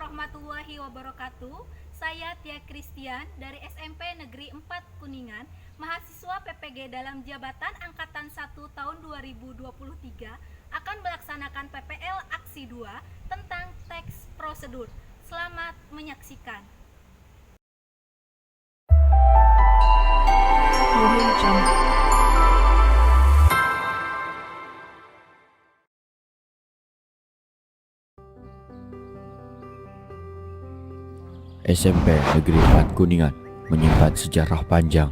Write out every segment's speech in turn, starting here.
warahmatullahi wabarakatuh. Saya Tia Christian dari SMP Negeri 4 Kuningan, mahasiswa PPG dalam Jabatan Angkatan 1 tahun 2023 akan melaksanakan PPL Aksi 2 tentang teks prosedur. Selamat menyaksikan. SMP Negeri 4 Kuningan menyimpan sejarah panjang.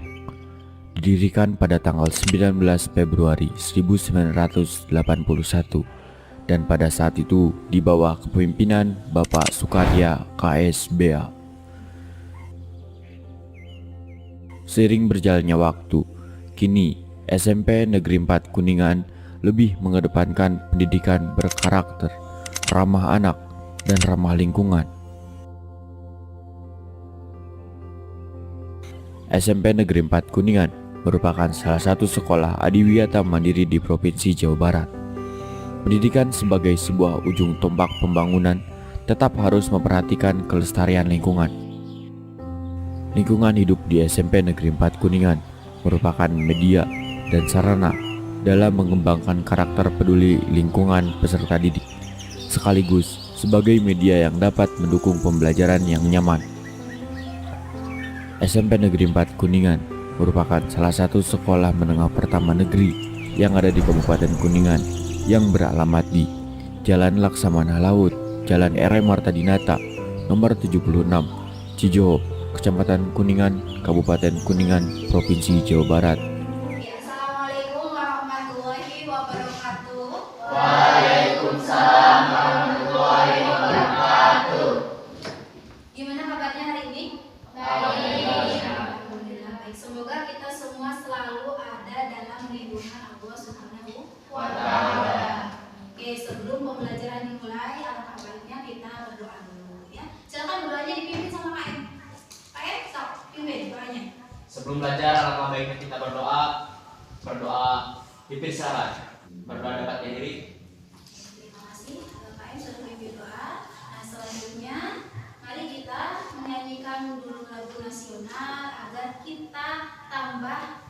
Didirikan pada tanggal 19 Februari 1981 dan pada saat itu di bawah kepemimpinan Bapak Sukarya KSBA. Seiring berjalannya waktu, kini SMP Negeri 4 Kuningan lebih mengedepankan pendidikan berkarakter, ramah anak, dan ramah lingkungan. SMP Negeri 4 Kuningan merupakan salah satu sekolah adiwiyata mandiri di Provinsi Jawa Barat. Pendidikan sebagai sebuah ujung tombak pembangunan tetap harus memperhatikan kelestarian lingkungan. Lingkungan hidup di SMP Negeri 4 Kuningan merupakan media dan sarana dalam mengembangkan karakter peduli lingkungan peserta didik, sekaligus sebagai media yang dapat mendukung pembelajaran yang nyaman. SMP Negeri 4 Kuningan merupakan salah satu sekolah menengah pertama negeri yang ada di Kabupaten Kuningan yang beralamat di Jalan Laksamana Laut, Jalan RM Marta Dinata, nomor 76, Cijoho, Kecamatan Kuningan, Kabupaten Kuningan, Provinsi Jawa Barat. Assalamualaikum warahmatullahi wabarakatuh. Waalaikumsalam warahmatullahi wabarakatuh. Gimana kabarnya hari ini? Alhamdulillah baik. Semoga kita semua selalu ada dalam lindungan Allah Subhanahu wa Ta'ala. Oke, sebelum pembelajaran dimulai, alangkah baiknya kita berdoa dulu ya. Silakan berdoanya dipimpin sama Kak Em. Kak Em, stop, pimpin doanya. Sebelum belajar, alangkah baiknya kita berdoa dipersilakan. Berdoa dapat dihadiri. Terima kasih Kak Em sudah pimpin doa. Nah, selanjutnya mari kita menyanyikan dulu lagu nasional agar kita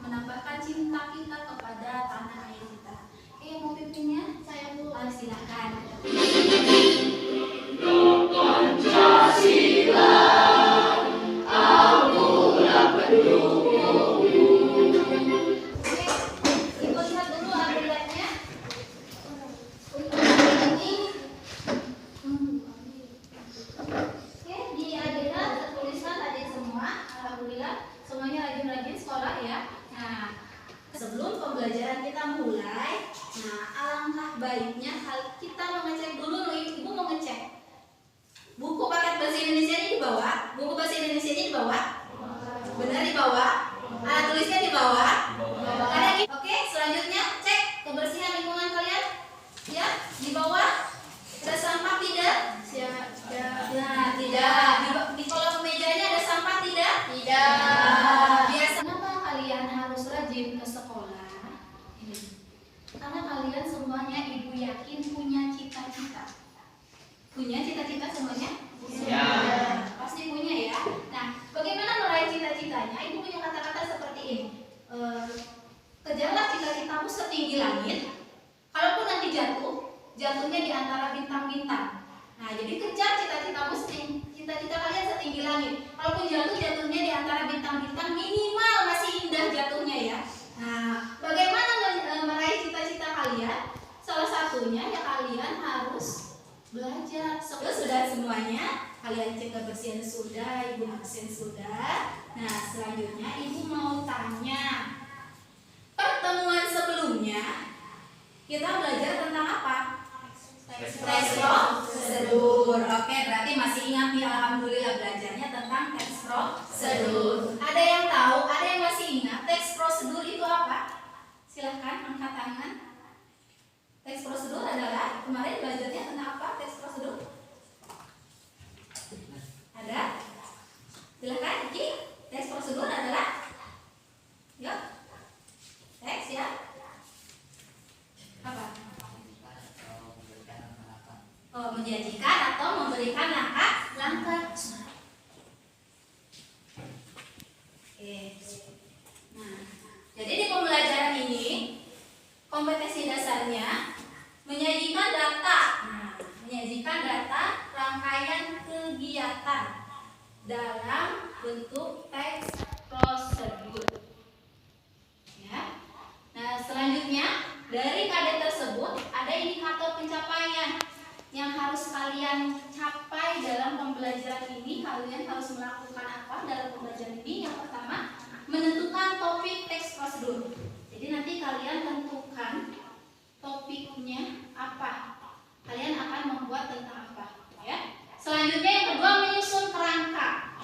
menambahkan cinta kita kepada tanah air kita. Mau pimpinnya? Saya Bu. Silakan. Pancasila, akulah pendukung. Ibu lihat dulu adegannya. Di adegan tertuliskan tadi semua. Alhamdulillah semuanya rajin-rajin sekolah ya. Nah, sebelum pembelajaran kita mulai, alangkah baiknya kita mengecek dulu. Ibu mau ngecek buku paket bahasa Indonesia ini di bawah. Buku bahasa Indonesia ini di bawah. Benar di bawah. Alat tulisnya di bawah. Oke, selanjutnya cek kebersihan lingkungan kalian. Ya, di bawah ada sampah tidak? Nah, tidak. Di kolong mejanya ada sampah tidak? Tidak. Biasa. Kenapa kalian harus rajin ke sekolah? Ini. Karena kalian semuanya ibu yakin punya cita-cita. Punya cita-cita semuanya? Ya. Pasti punya ya. Nah, bagaimana meraih cita-citanya? Ibu punya kata-kata seperti ini. Kejarlah cita-citamu setinggi langit. Kalaupun nanti jatuhnya di antara bintang-bintang. Nah, jadi kejar cita-citamu cita-cita kalian setinggi langit. Kalaupun jatuhnya di antara bintang-bintang, minimal masih indah jatuhnya ya. Nah, bagaimana meraih cita-cita kalian? Salah satunya ya kalian harus belajar. Sudah semuanya, kalian cek kebersihan sudah, ibu absen sudah. Nah, selanjutnya ibu mau tanya. Pertemuan sebelumnya kita belajar tentang apa? Teks prosedur. Oke, berarti masih ingat nih, alhamdulillah belajarnya tentang teks prosedur. Ada yang tahu? Ada yang masih ingat teks prosedur itu apa? Silahkan angkat tangan. Teks prosedur adalah kemarin belajarnya tentang apa? Teks prosedur? Ada? Silahkan, Iki. Teks prosedur adalah? Yuk. Teks ya. Apa? Menjanjikan atau memberikan langkah kerangka suara. Oke. Nah, jadi di pembelajaran ini kompetensi dasarnya menyajikan data. Nah, menyajikan data rangkaian kegiatan dalam bentuk teks prosedur. Ya. Nah, selanjutnya dari KD tersebut ada indikator pencapaian yang harus kalian capai dalam pembelajaran ini. Kalian harus melakukan apa dalam pembelajaran ini? Yang pertama, menentukan topik teks prosedur. Jadi nanti kalian tentukan topiknya apa. Kalian akan membuat tentang apa, ya. Selanjutnya yang kedua, menyusun kerangka.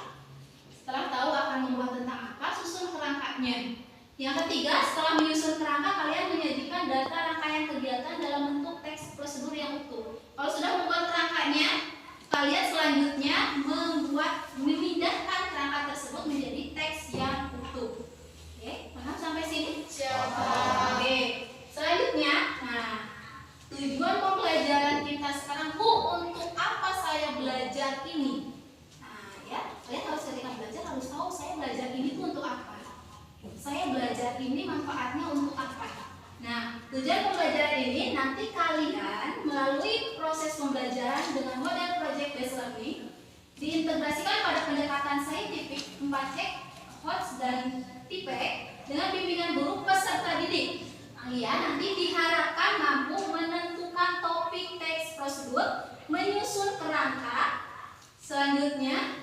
Setelah tahu akan membuat tentang apa, susun kerangkanya. Yang ketiga, setelah menyusun kerangka, kalian menyajikan data rangkaian kegiatan dalam bentuk teks prosedur yang utuh. Kalau sudah membuat kerangkanya, kalian selanjutnya memindahkan kerangka tersebut menjadi teks yang utuh. Oke, paham sampai sini? Siap. Oke, selanjutnya, nah, tujuan pembelajaran kita sekarang, untuk apa saya belajar ini? Nah, ya, kalian harus ketika belajar harus tahu saya belajar ini tuh untuk apa. Saya belajar ini manfaatnya untuk apa? Nah, tujuan pembelajaran ini nanti kalian melalui proses pembelajaran dengan model project based learning diintegrasikan pada pendekatan saintifik 4C, HOTS, dan TIPE dengan bimbingan guru peserta didik. Kalian nanti diharapkan mampu menentukan topik teks prosedur, menyusun kerangka, selanjutnya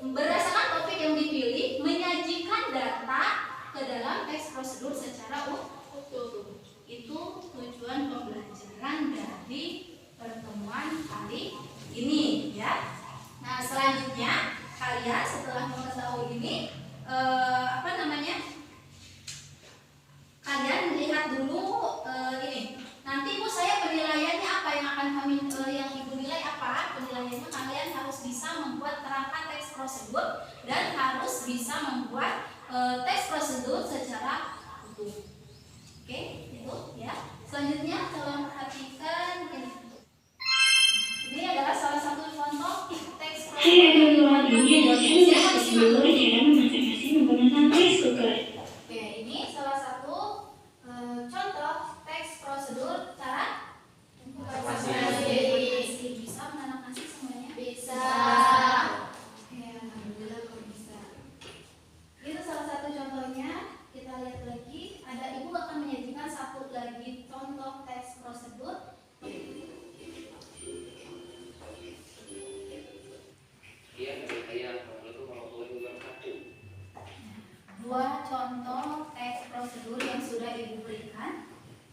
berdasarkan topik yang dipilih, menyajikan data ke dalam teks prosedur secara utuh. Itu tujuan pembelajaran dari pertemuan kali ini, ya. Nah, selanjutnya kalian setelah mengetahui ini, kalian lihat dulu ini. Nanti Bu, saya penilaiannya apa yang akan kami yang Ibu nilai apa? Penilaiannya kalian harus bisa membuat kerangka teks prosedur dan harus bisa membuat teks prosedur secara utuh. Oke, itu ya. Selanjutnya tolong perhatikan ini. Ini adalah salah satu contoh teks prosedur. Hai everyone, ini adalah proses prosedur cara memasak nasi menggunakan rice cooker. Oke, ini salah satu contoh teks prosedur cara Nasi. nasi. Bisa menanak nasi semuanya? Bisa. Oke, alhamdulillah kok bisa. Itu salah satu contohnya. Kita lihat lagi. Ada Ibu akan menyajikan satu lagi contoh teks prosedur. Dua contoh teks prosedur yang sudah Ibu berikan.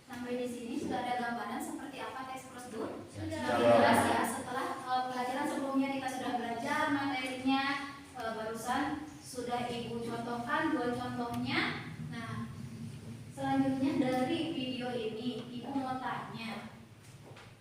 Sampai di sini sudah ada gambaran seperti apa teks prosedur? Sudah jelas ya. Setelah pelajaran sebelumnya kita sudah belajar materinya, barusan sudah Ibu contohkan dua contohnya. Nah, selanjutnya dari video ini Ibu mau tanya,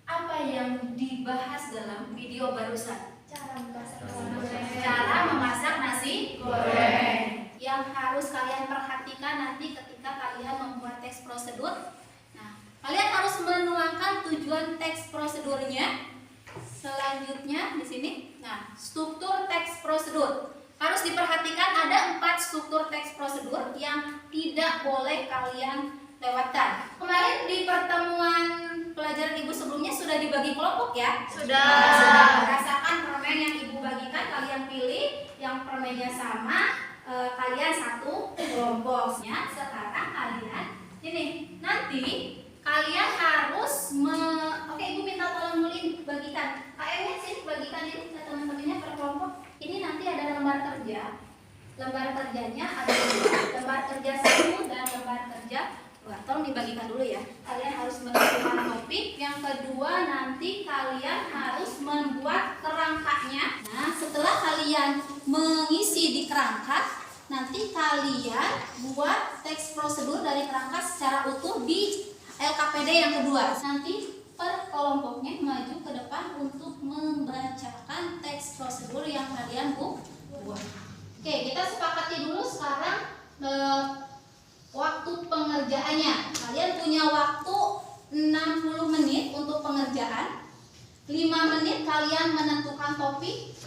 apa yang dibahas dalam video barusan? Cara memasak nasi goreng. Yang harus kalian perhatikan nanti ketika kalian membuat teks prosedur. Nah, kalian harus menuangkan tujuan teks prosedurnya. Selanjutnya di sini, nah, struktur teks prosedur. Harus diperhatikan ada 4 struktur teks prosedur yang tidak boleh kalian lewatkan. Kemarin di pertemuan pelajaran Ibu sebelumnya sudah dibagi kelompok ya? Sudah. Berdasarkan permen yang Ibu bagikan, kalian pilih yang permennya sama. Kalian satu kelompoknya. Sekarang kalian ini nanti kalian harus oke, Ibu minta tolong mulin bagikan KM-nya sih, bagikan ini ke teman-temannya per kelompok. Ini nanti ada lembar kerja. Lembar kerjanya ada lembar kerja 1 dan lembar kerja 2. Tolong dibagikan dulu ya. Kalian harus menentukan topik. Yang kedua nanti kalian harus membuat kerangkanya. Nah, setelah kalian mengisi di kerangka, nanti kalian buat teks prosedur dari kerangka secara utuh di LKPD yang kedua. Nanti per kelompoknya maju ke depan untuk membacakan teks prosedur yang kalian buat. Oke, kita sepakati dulu sekarang waktu pengerjaannya. Kalian punya waktu 60 menit untuk pengerjaan. 5 menit kalian menentukan topik.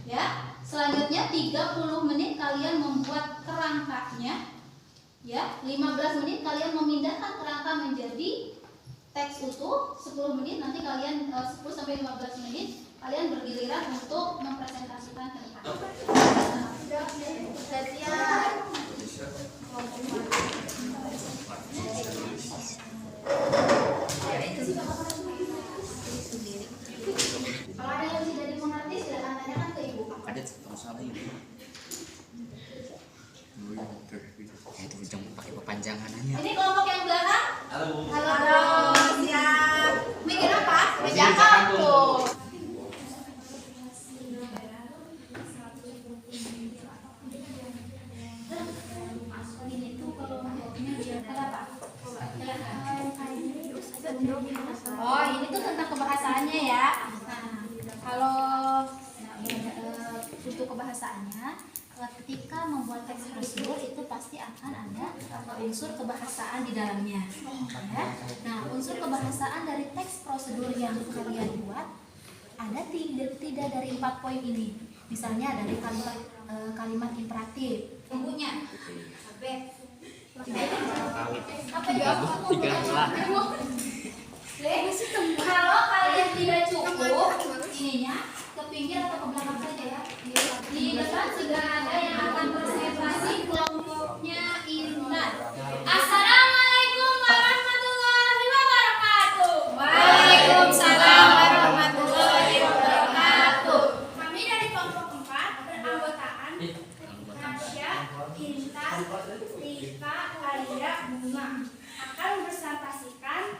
Ya. Selanjutnya 30 menit kalian membuat kerangkanya. Ya, 15 menit kalian memindahkan kerangka menjadi teks utuh. 10 menit nanti kalian 10 sampai 15 menit kalian bergiliran untuk mempresentasikan kerangka. Kalau ada yang tidak dimengerti silakan tanyakan ke ibu. Kadet masalah ini. Itu jangan pakai pepanjangan aja. Ini kelompok yang belakang. Halo Bu. Halo, siap. Mikir apa? Meja kantung. Ini tuh kelompoknya biar apa? Oh, ini tuh tentang kebahasaannya ya. Nah, kalau untuk kebahasaannya, ketika membuat teks prosedur itu pasti akan ada unsur kebahasaan di dalamnya. Ya. Nah, unsur kebahasaan dari teks prosedur yang kalian buat ada tidak dari 4 poin ini. Misalnya dari kalimat imperatif, tunggunya. Apa ya? Kalau kalian tidak cukup ininya ke pinggir atau ke belakang saja ya. Di depan sudah ada yang akan presentasi kelompoknya Intan. Assalamualaikum warahmatullahi wabarakatuh. Waalaikumsalam warahmatullahi wabarakatuh. Kami dari kelompok 4 beranggotaan Nasya, Intan, Rika, Lalia, Bunga akan mempresentasikan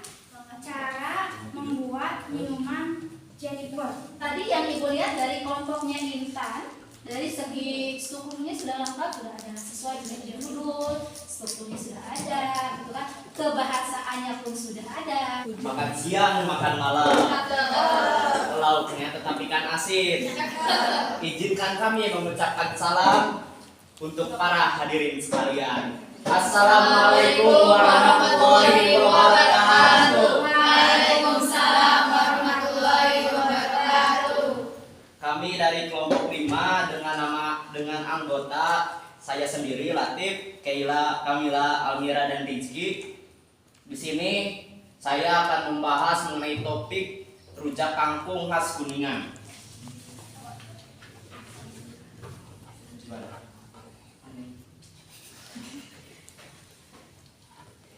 cara membuat minuman Jennifer. Tadi yang ibu lihat dari kelompoknya Intan, dari segi strukturnya sudah lengkap, sudah ada sesuai dengan judul, strukturnya sudah ada, gitu kan. Kebahasaannya pun sudah ada. Makan siang, makan malam. Lauknya tetap ikan asin. Izinkan kami mengucapkan salam untuk para hadirin sekalian. Assalamualaikum warahmatullahi wabarakatuh. Waalaikumsalam warahmatullahi wabarakatuh. Kami dari kelompok 5 dengan anggota saya sendiri Latif, Keila, Kamila, Almira dan Rizky. Di sini saya akan membahas mengenai topik rujak kangkung khas Kuningan.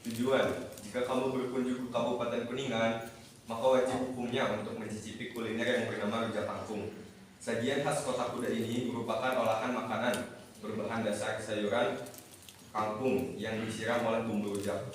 Tujuan, jika kamu berkunjung ke Kabupaten Kuningan, maka wajib hukumnya untuk mencicipi kuliner yang bernama rujak kangkung. Sajian khas Kota Kuda ini merupakan olahan makanan berbahan dasar sayuran kangkung yang disiram oleh bumbu rujak.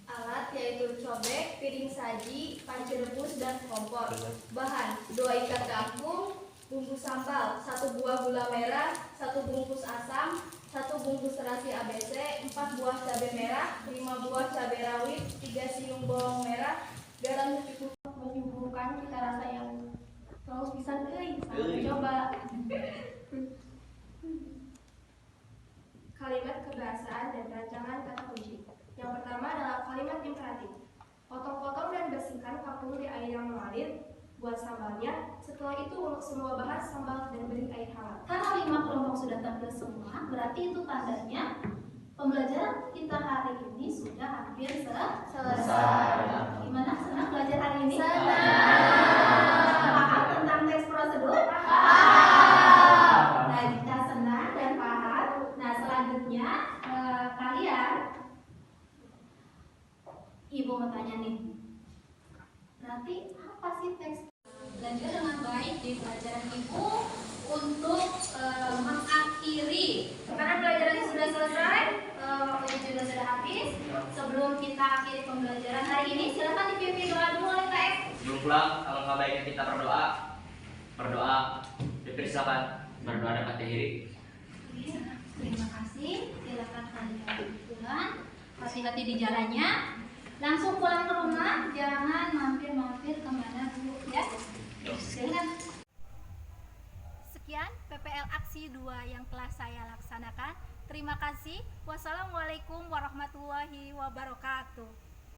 Alat yaitu cobek, piring saji, panci rebus, dan kompor. Bahan: 2 ikat kangkung, bumbu sambal, 1 buah gula merah, 1 bungkus asam, 1 bungkus terasi ABC, 4 buah cabai merah, 5 buah cabai rawit, 3 siung bawang merah, garam secukupnya. Menyuguhkan cita rasa yang terus bisa coba. Kalimat kebahasaan dan rancangan kata kunci. Yang pertama adalah kalimat imperatif. Potong-potong dan bersihkan kangkung di air yang mengalir. Buat sambalnya. Setelah itu ulek semua bahan sambal dan beri air hangat. Karena 5 kelompok sudah tampil semua, berarti itu tandanya pembelajaran kita hari ini sudah hampir selesai. Gimana? Senang belajar hari ini? Paham tentang teks prosedur? Paham. Nah, jika senang dan paham, nah selanjutnya kalian, ibu mau tanya nih, berarti apa sih teks? Belajar dengan baik di pelajaran ibu untuk mengakhiri, karena pelajaran sudah selesai, waktunya juga sudah habis. Sebelum kita akhiri pembelajaran hari ini, silakan dipimpin doa dulu oleh Kak F. Sebelum pulang, kalau nggak baiknya kita berdoa. Berdoa, dipersilakan berdoa dapat diri. Terima kasih. Silakan kalian pulang. Hati-hati di jalannya. Langsung pulang ke rumah, jangan mampir-mampir kemana dulu ya. Silakan. Sekian PPL Aksi 2 yang telah saya laksanakan. Terima kasih. Wassalamualaikum warahmatullahi wabarakatuh.